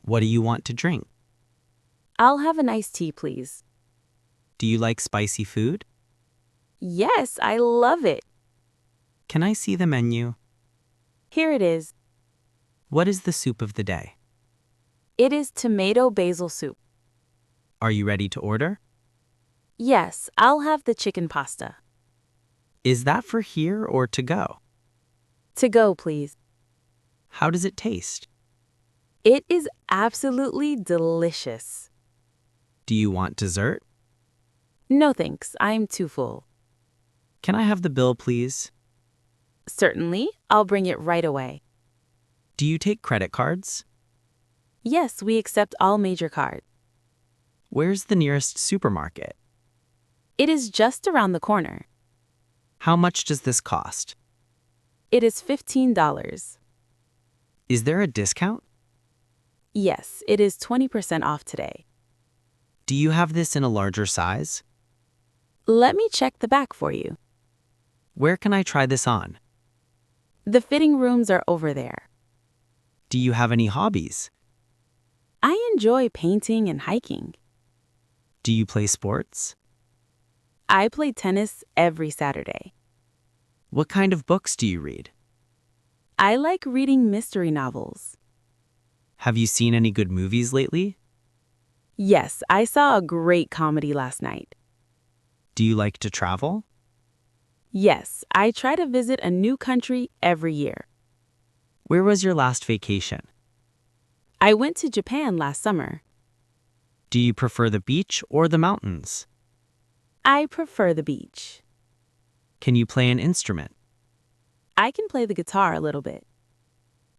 What do you want to drink? I'll have an iced tea, please. Do you like spicy food? Yes, I love it. Can I see the menu? Here it is. What is the soup of the day? It is tomato basil soup. Are you ready to order? Yes, I'll have the chicken pasta. Is that for here or to go? To go, please. How does it taste? It is absolutely delicious. Do you want dessert? No thanks, I'm too full. Can I have the bill, please? Certainly, I'll bring it right away. Do you take credit cards? Yes, we accept all major cards. Where's the nearest supermarket? It is just around the corner. How much does this cost? It is $15. Is there a discount? Yes, it is 20% off today. Do you have this in a larger size? Let me check the back for you. Where can I try this on? The fitting rooms are over there. Do you have any hobbies? I enjoy painting and hiking. Do you play sports? I play tennis every Saturday. What kind of books do you read? I like reading mystery novels. Have you seen any good movies lately? Yes, I saw a great comedy last night. Do you like to travel? Yes, I try to visit a new country every year. Where was your last vacation? I went to Japan last summer. Do you prefer the beach or the mountains? I prefer the beach. Can you play an instrument? I can play the guitar a little bit.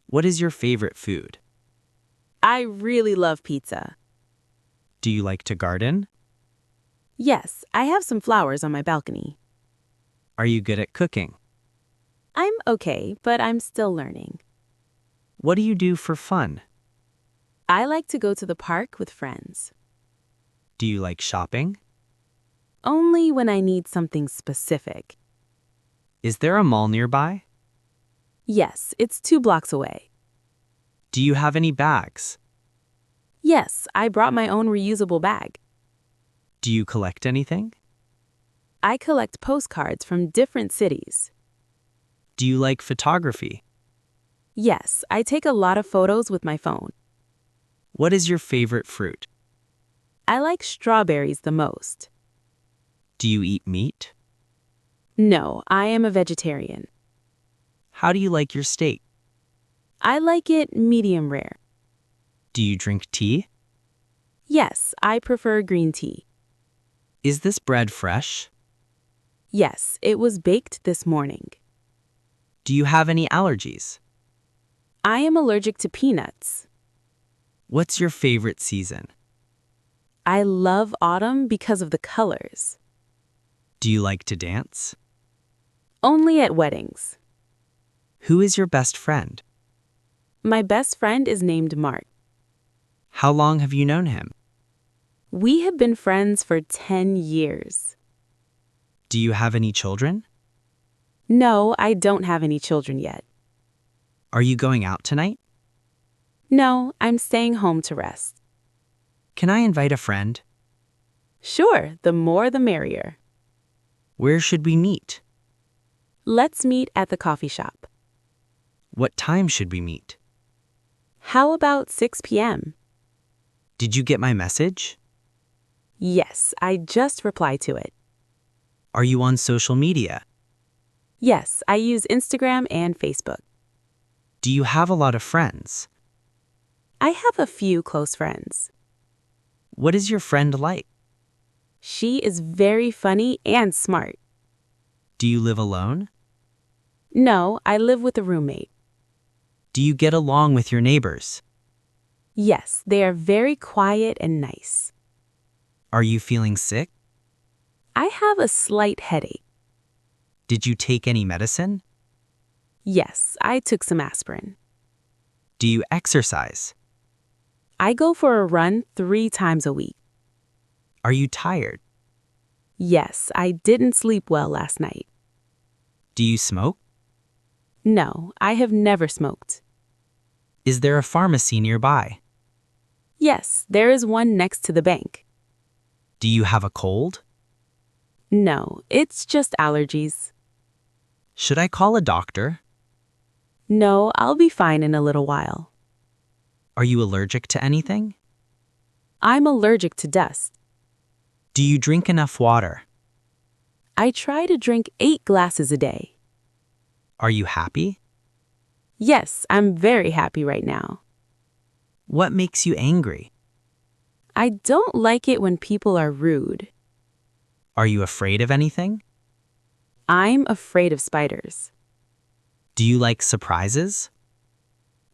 What is your favorite food? I really love pizza. Do you like to garden? Yes, I have some flowers on my balcony. Are you good at cooking? I'm okay, but I'm still learning. What do you do for fun? I like to go to the park with friends. Do you like shopping? Only when I need something specific. Is there a mall nearby? Yes, it's 2 blocks away. Do you have any bags? Yes, I brought my own reusable bag. Do you collect anything? I collect postcards from different cities. Do you like photography? Yes, I take a lot of photos with my phone. What is your favorite fruit? I like strawberries the most. Do you eat meat? No, I am a vegetarian. How do you like your steak? I like it medium rare. Do you drink tea? Yes, I prefer green tea. Is this bread fresh? Yes, it was baked this morning. Do you have any allergies? I am allergic to peanuts. What's your favorite season? I love autumn because of the colors. Do you like to dance? Only at weddings. Who is your best friend? My best friend is named Mark. How long have you known him? We have been friends for 10 years. Do you have any children? No, I don't have any children yet. Are you going out tonight? No, I'm staying home to rest. Can I invite a friend? Sure, the more the merrier. Where should we meet? Let's meet at the coffee shop. What time should we meet? How about 6 p.m.? Did you get my message? Yes, I just replied to it. Are you on social media? Yes, I use Instagram and Facebook. Do you have a lot of friends? I have a few close friends. What is your friend like? She is very funny and smart. Do you live alone? No, I live with a roommate. Do you get along with your neighbors? Yes, they are very quiet and nice. Are you feeling sick? I have a slight headache. Did you take any medicine? Yes, I took some aspirin. Do you exercise? I go for a run 3 times a week. Are you tired? Yes, I didn't sleep well last night. Do you smoke? No, I have never smoked. Is there a pharmacy nearby? Yes, there is one next to the bank. Do you have a cold? No, it's just allergies. Should I call a doctor? No, I'll be fine in a little while. Are you allergic to anything? I'm allergic to dust. Do you drink enough water? I try to drink 8 glasses a day. Are you happy? Yes, I'm very happy right now. What makes you angry? I don't like it when people are rude. Are you afraid of anything? I'm afraid of spiders. Do you like surprises?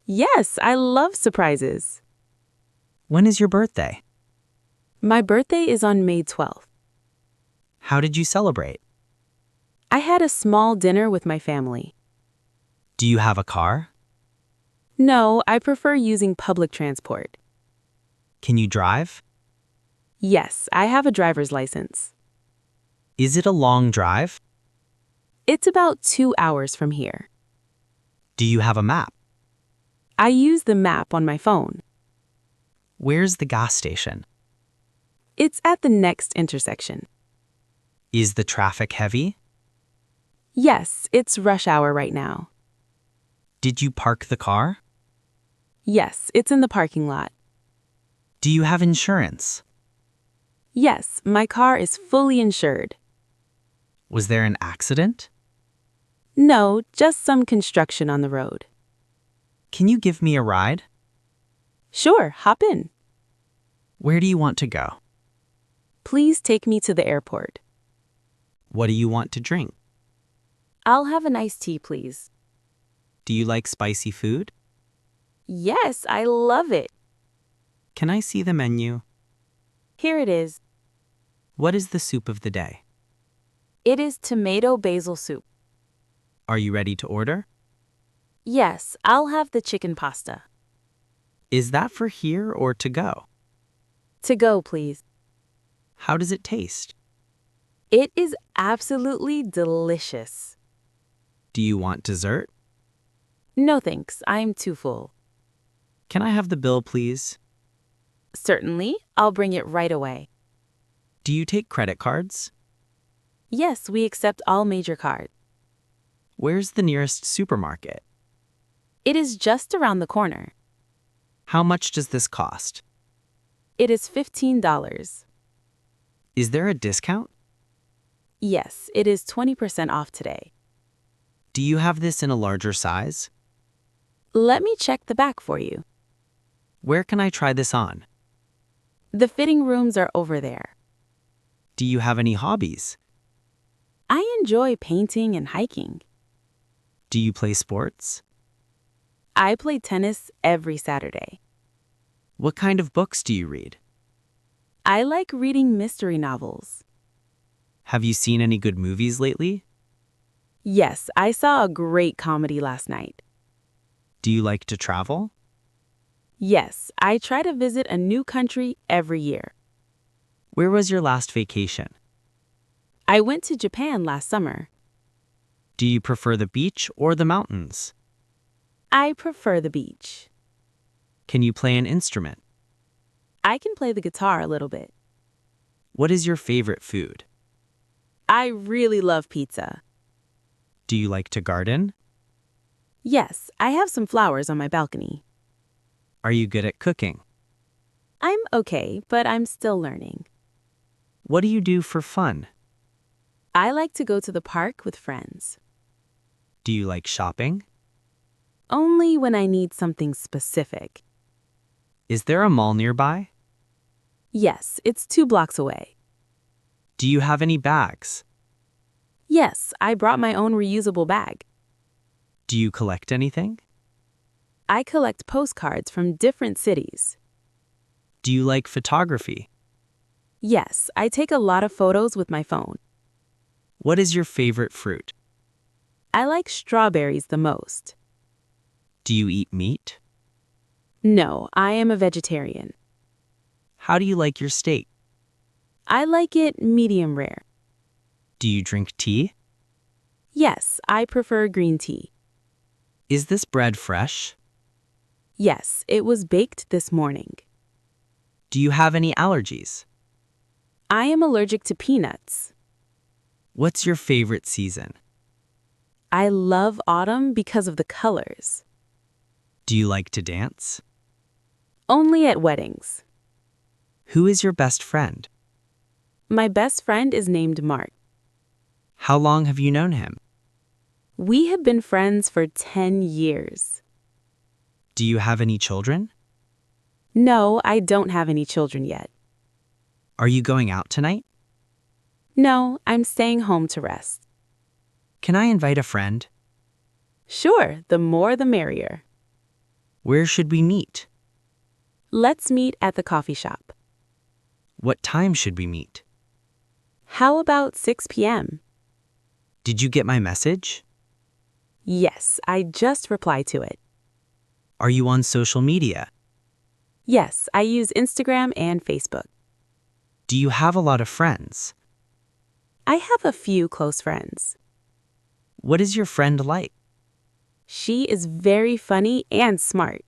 Yes, I love surprises. When is your birthday? My birthday is on May 12th. How did you celebrate? I had a small dinner with my family. Do you have a car? No, I prefer using public transport. Can you drive? Yes, I have a driver's license. Is it a long drive? It's about 2 hours from here. Do you have a map? I use the map on my phone. Where's the gas station? It's at the next intersection. Is the traffic heavy? Yes, it's rush hour right now. Did you park the car? Yes, it's in the parking lot. Do you have insurance? Yes, my car is fully insured. Was there an accident? No, just some construction on the road. Can you give me a ride? Sure, hop in. Where do you want to go? Please take me to the airport. What do you want to drink? I'll have an iced tea, please. Do you like spicy food? Yes, I love it. Can I see the menu? Here it is. What is the soup of the day? It is tomato basil soup. Are you ready to order? Yes, I'll have the chicken pasta. Is that for here or to go? To go, please. How does it taste? It is absolutely delicious. Do you want dessert? No thanks, I'm too full. Can I have the bill, please? Certainly, I'll bring it right away. Do you take credit cards? Yes, we accept all major cards. Where's the nearest supermarket? It is just around the corner. How much does this cost? It is $15. Is there a discount? Yes, it is 20% off today. Do you have this in a larger size? Let me check the back for you. Where can I try this on? The fitting rooms are over there. Do you have any hobbies? I enjoy painting and hiking. Do you play sports? I play tennis every Saturday. What kind of books do you read? I like reading mystery novels. Have you seen any good movies lately? Yes, I saw a great comedy last night. Do you like to travel? Yes, I try to visit a new country every year. Where was your last vacation? I went to Japan last summer. Do you prefer the beach or the mountains? I prefer the beach. Can you play an instrument? I can play the guitar a little bit. What is your favorite food? I really love pizza. Do you like to garden? Yes, I have some flowers on my balcony. Are you good at cooking? I'm okay, but I'm still learning. What do you do for fun? I like to go to the park with friends. Do you like shopping? Only when I need something specific. Is there a mall nearby? Yes, it's 2 blocks away. Do you have any bags? Yes, I brought my own reusable bag. Do you collect anything? I collect postcards from different cities. Do you like photography? Yes, I take a lot of photos with my phone. What is your favorite fruit? I like strawberries the most. Do you eat meat? No, I am a vegetarian. How do you like your steak? I like it medium rare. Do you drink tea? Yes, I prefer green tea. Is this bread fresh? Yes, it was baked this morning. Do you have any allergies? I am allergic to peanuts. What's your favorite season? I love autumn because of the colors. Do you like to dance? Only at weddings. Who is your best friend? My best friend is named Mark. How long have you known him? We have been friends for 10 years. Do you have any children? No, I don't have any children yet. Are you going out tonight? No, I'm staying home to rest. Can I invite a friend? Sure, the more the merrier. Where should we meet? Let's meet at the coffee shop. What time should we meet? How about 6 p.m.? Did you get my message? Yes, I just replied to it. Are you on social media? Yes, I use Instagram and Facebook. Do you have a lot of friends? I have a few close friends. What is your friend like? She is very funny and smart.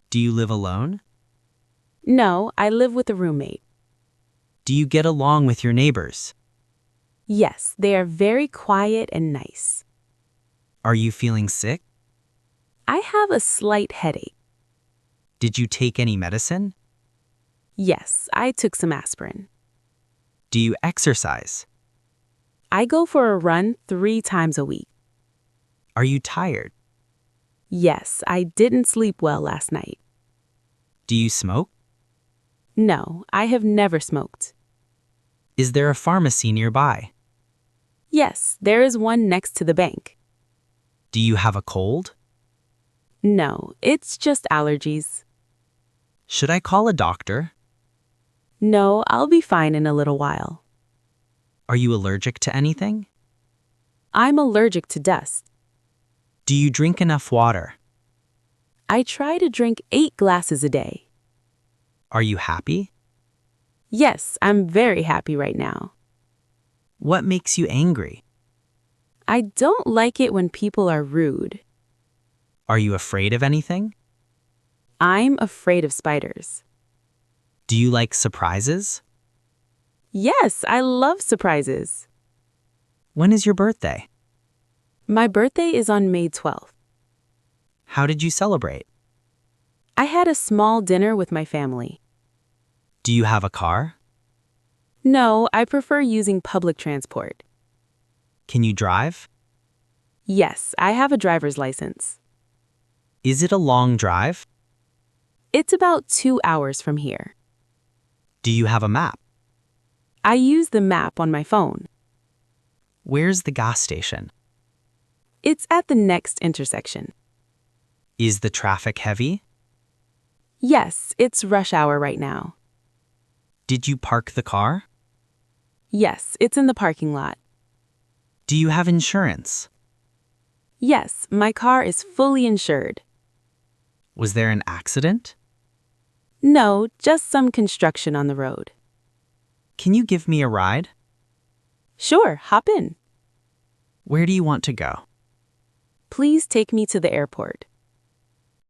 Do you live alone? No, I live with a roommate. Do you get along with your neighbors? Yes, they are very quiet and nice. Are you feeling sick? I have a slight headache. Did you take any medicine? Yes, I took some aspirin. Do you exercise? I go for a run 3 times a week. Are you tired? Yes, I didn't sleep well last night. Do you smoke? No, I have never smoked. Is there a pharmacy nearby? Yes, there is one next to the bank. Do you have a cold? No, it's just allergies. Should I call a doctor? No, I'll be fine in a little while. Are you allergic to anything? I'm allergic to dust. Do you drink enough water? I try to drink 8 glasses a day. Are you happy? Yes, I'm very happy right now. What makes you angry? I don't like it when people are rude. Are you afraid of anything? I'm afraid of spiders. Do you like surprises? Yes, I love surprises. When is your birthday? My birthday is on May 12th. How did you celebrate? I had a small dinner with my family. Do you have a car? No, I prefer using public transport. Can you drive? Yes, I have a driver's license. Is it a long drive? It's about 2 hours from here. Do you have a map? I use the map on my phone. Where's the gas station? It's at the next intersection. Is the traffic heavy? Yes, it's rush hour right now. Did you park the car? Yes, it's in the parking lot. Do you have insurance? Yes, my car is fully insured. Was there an accident? No, just some construction on the road. Can you give me a ride? Sure, hop in. Where do you want to go? Please take me to the airport.